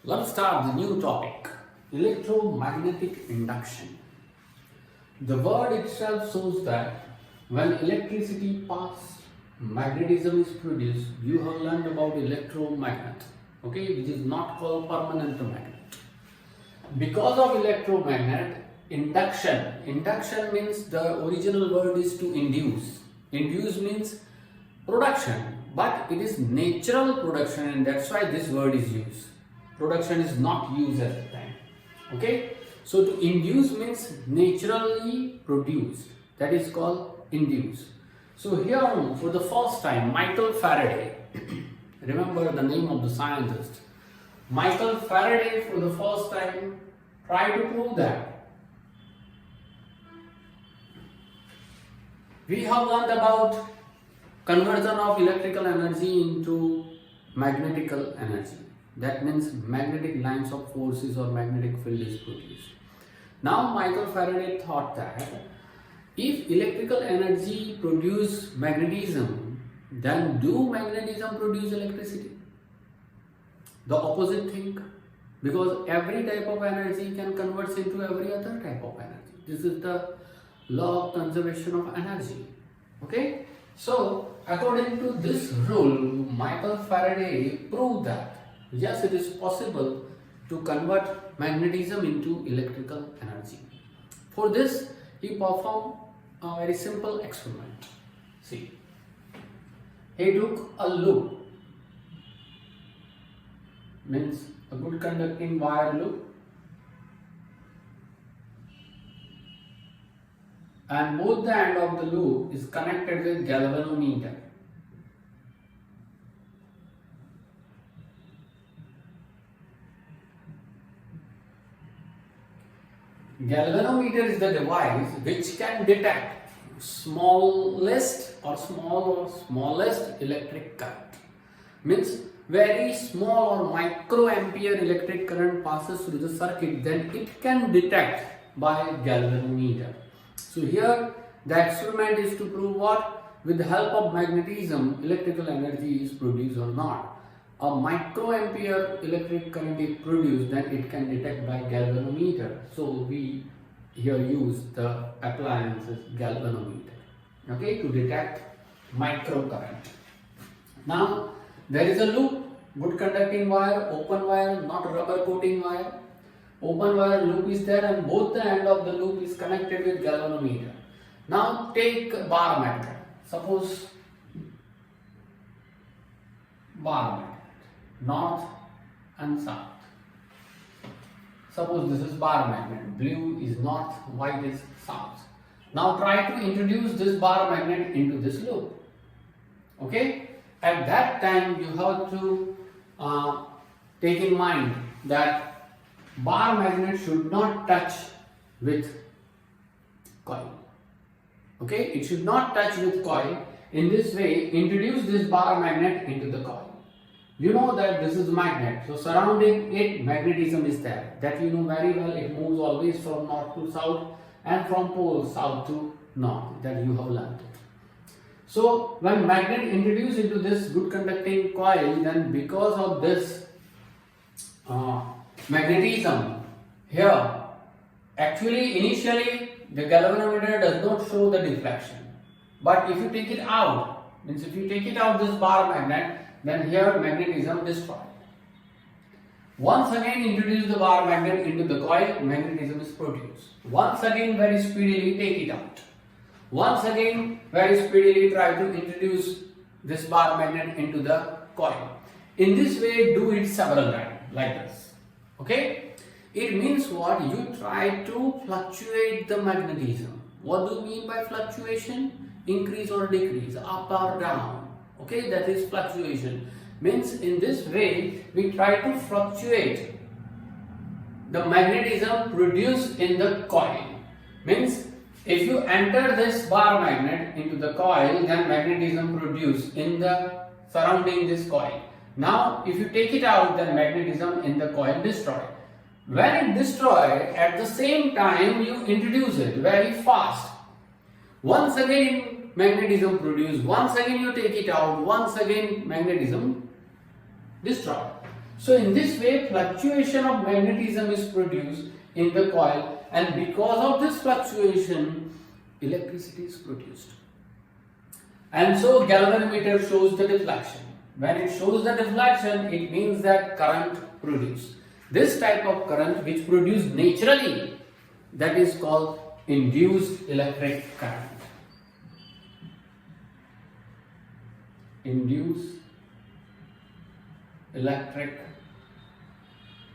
Let's start the new topic, electromagnetic induction. The word itself shows that when electricity passes, magnetism is produced. You have learned about electromagnet, okay, which is not called permanent magnet. Because of electromagnet, induction means the original word is to induce. Induce means production, but it is natural production, and that's why this word is used. Production is not used at the time. Okay, so to induce means naturally produced, that is called induce. So here for the first time Michael Faraday remember the name of the scientist, Michael Faraday, for the first time tried to prove that. We have learned about conversion of electrical energy into magnetical energy. That means magnetic lines of forces or magnetic field is produced. Now Michael Faraday thought that if electrical energy produce magnetism, then do magnetism produce electricity? The opposite thing, because every type of energy can convert into every other type of energy. This is the law of conservation of energy. Okay, so according to this rule, Michael Faraday proved that yes, it is possible to convert magnetism into electrical energy. For this, he performed a very simple experiment. See, he took a loop, means a good conducting wire loop, and both the end of the loop is connected with galvanometer. Galvanometer is the device which can detect smallest electric current. Means very small or microampere electric current passes through the circuit, then it can detect by galvanometer. So here the experiment is to prove what? With the help of magnetism, electrical energy is produced or not. A microampere electric current is produced, then it can detect by galvanometer. So we here use the appliances galvanometer, okay, to detect microcurrent. Now there is a loop, good conducting wire, open wire, not rubber coating wire. Open wire loop is there, and both the end of the loop is connected with galvanometer. Now take bar magnet. Suppose bar magnet, north and south. Suppose this is bar magnet, blue is north, white is south. Now try to introduce this bar magnet into this loop. Okay, at that time you have to take in mind that bar magnet should not touch with coil. Okay, it should not touch with coil. In this way, introduce this bar magnet into the coil. You know that this is magnet, so surrounding it magnetism is there. That you know very well. It moves always from north to south and from pole south to north. That you have learned it. So when magnet introduced into this good conducting coil, then because of this magnetism here, actually initially the galvanometer does not show the deflection. But if you take it out, means if you take it out this bar magnet, then here magnetism destroyed. Once again introduce the bar magnet into the coil, magnetism is produced. Once again very speedily take it out. Once again very speedily try to introduce this bar magnet into the coil. In this way do it several times like this. Okay? It means what? You try to fluctuate the magnetism. What do you mean by fluctuation? Increase or decrease, up or down. Okay, that is fluctuation. Means in this way we try to fluctuate the magnetism produced in the coil. Means if you enter this bar magnet into the coil, then magnetism produced in the surrounding this coil. Now if you take it out, then magnetism in the coil destroyed. When it destroyed, at the same time you introduce it very fast. Once again magnetism produced, once again you take it out, once again magnetism destroyed. So in this way, fluctuation of magnetism is produced in the coil, and because of this fluctuation, electricity is produced. And so galvanometer shows the deflection. When it shows the deflection, it means that current produced. This type of current which produced naturally, that is called induced electric current. Induced electric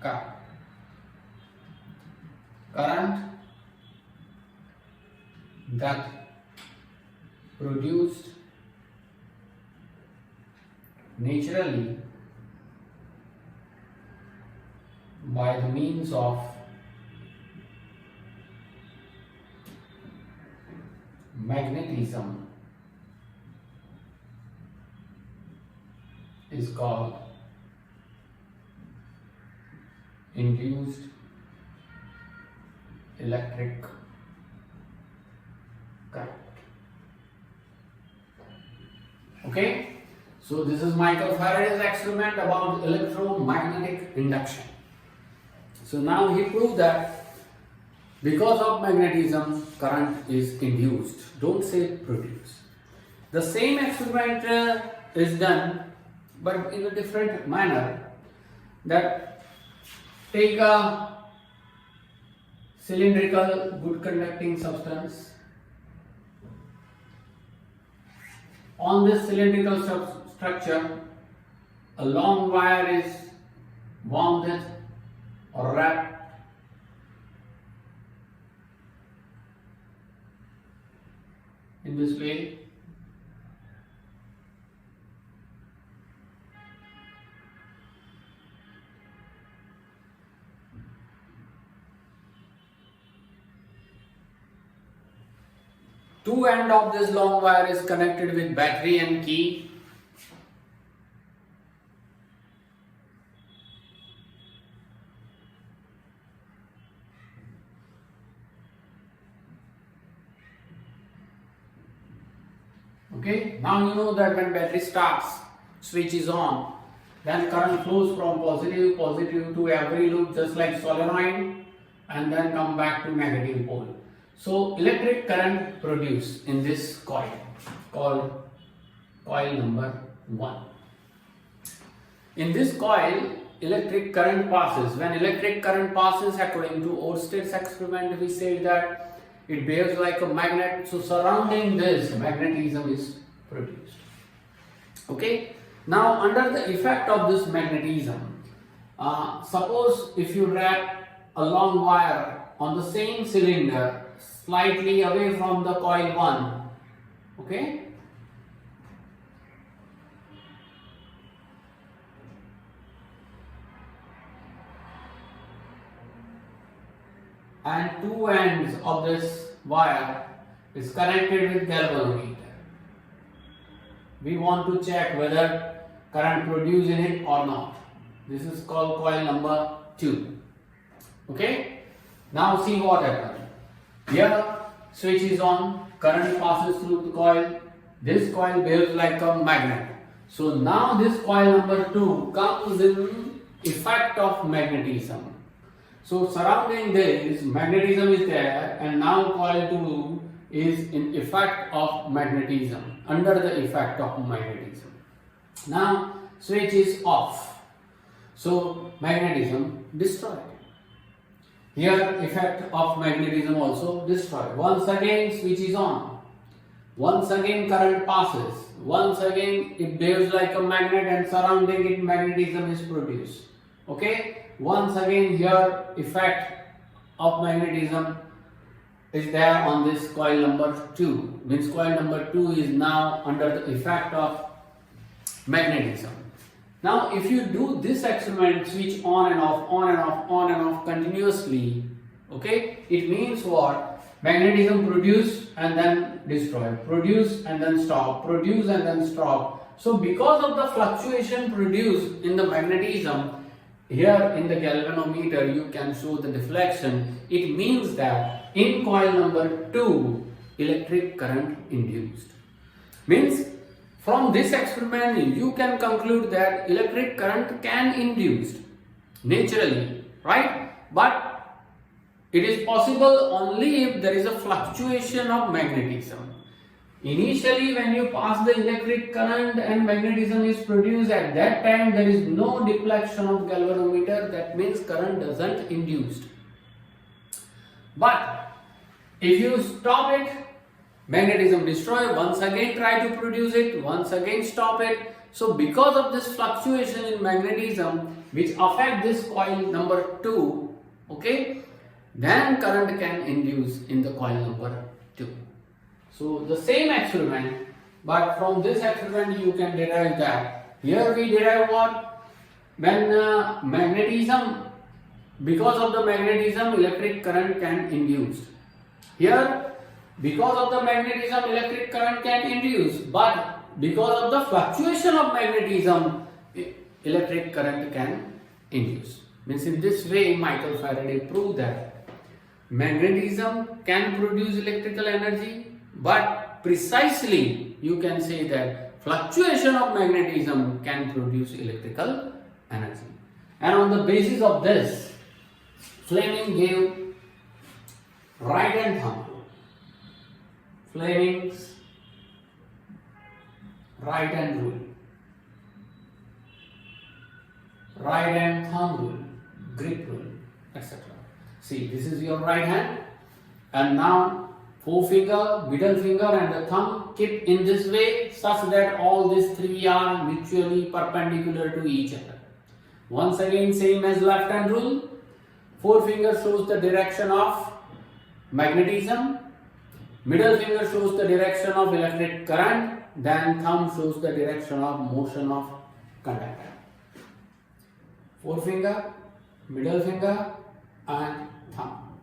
current. Current that produced naturally by the means of magnetism is called induced electric current. Okay, so this is Michael Faraday's experiment about electromagnetic induction. So now he proved that because of magnetism, current is induced. Don't say produced. The same experiment is done, but in a different manner. That take a cylindrical, good conducting substance. On this cylindrical structure, a long wire is wound or wrapped. In this way, two ends of this long wire is connected with battery and key. Okay, now you know that when battery starts, switch is on, then current flows from positive to every loop just like solenoid, and then come back to negative pole. So electric current produced in this coil called coil number 1. In this coil, electric current passes. When electric current passes, according to Ørsted's experiment, we said that it behaves like a magnet. So surrounding this, magnetism is produced. Okay. Now under the effect of this magnetism, suppose if you wrap a long wire on the same cylinder slightly away from the coil 1, okay, and two ends of this wire is connected with galvanometer. We want to check whether current produced in it or not. This is called coil number 2. Okay. Now see what happens. Here switch is on, current passes through the coil. This coil behaves like a magnet. So now this coil number 2 comes in effect of magnetism. So surrounding this, magnetism is there, and now coil 2 is in effect of magnetism, under the effect of magnetism. Now switch is off. So magnetism destroyed. Here effect of magnetism also destroyed. Once again switch is on. Once again current passes. Once again it behaves like a magnet, and surrounding it magnetism is produced. Okay. Once again here effect of magnetism is there on this coil number 2. Means coil number 2 is now under the effect of magnetism. Now if you do this experiment, switch on and off, on and off, on and off continuously, okay, it means what? Magnetism produce and then destroy, produce and then stop, produce and then stop. So because of the fluctuation produced in the magnetism, here in the galvanometer you can show the deflection. It means that in coil number 2 electric current induced. Means from this experiment you can conclude that electric current can induced. naturally, right? But it is possible only if there is a fluctuation of magnetism. Initially, when you pass the electric current and magnetism is produced, at that time there is no deflection of galvanometer, that means current doesn't induced. But if you stop it, magnetism destroy, once again try to produce it, once again stop it. So because of this fluctuation in magnetism which affect this coil number 2, okay, then current can induce in the coil number 2. So the same experiment, but from this experiment you can derive that. Here we derive what? When magnetism, because of the magnetism, electric current can induce. Here, because of the magnetism, electric current can induce, but because of the fluctuation of magnetism, electric current can induce. Means in this way, Michael Faraday proved that magnetism can produce electrical energy, but precisely you can say that fluctuation of magnetism can produce electrical energy. And on the basis of this, Fleming gave right hand thumb. Fleming's right hand rule, right hand thumb rule, grip rule, etc. See, this is your right hand, and now forefinger, middle finger and the thumb keep in this way such that all these three are mutually perpendicular to each other. Once again, same as left hand rule, forefinger shows the direction of magnetism, middle finger shows the direction of electric current, then thumb shows the direction of motion of conductor. Forefinger, middle finger and thumb.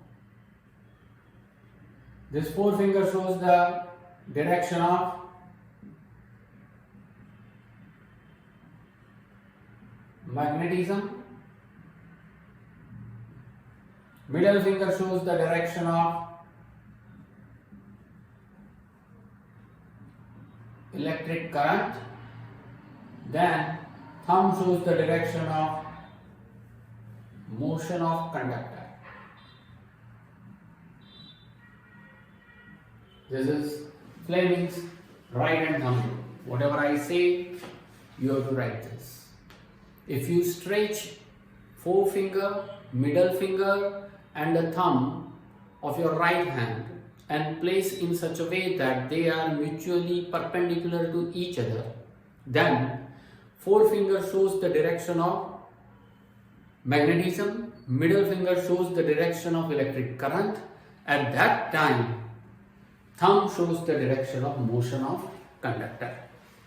This forefinger shows the direction of magnetism, middle finger shows the direction of electric current, then thumb shows the direction of motion of conductor. This is Fleming's right hand thumb rule. Whatever I say, you have to write this. If you stretch forefinger, middle finger and the thumb of your right hand and place in such a way that they are mutually perpendicular to each other, then forefinger shows the direction of magnetism, middle finger shows the direction of electric current. At that time, thumb shows the direction of motion of conductor.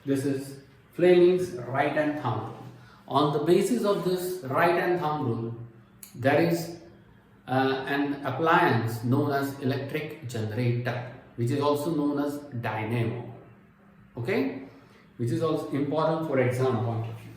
This is Fleming's right hand thumb rule. On the basis of this right hand thumb rule, there is an appliance known as electric generator, which is also known as dynamo, okay, which is also important for exam point of view.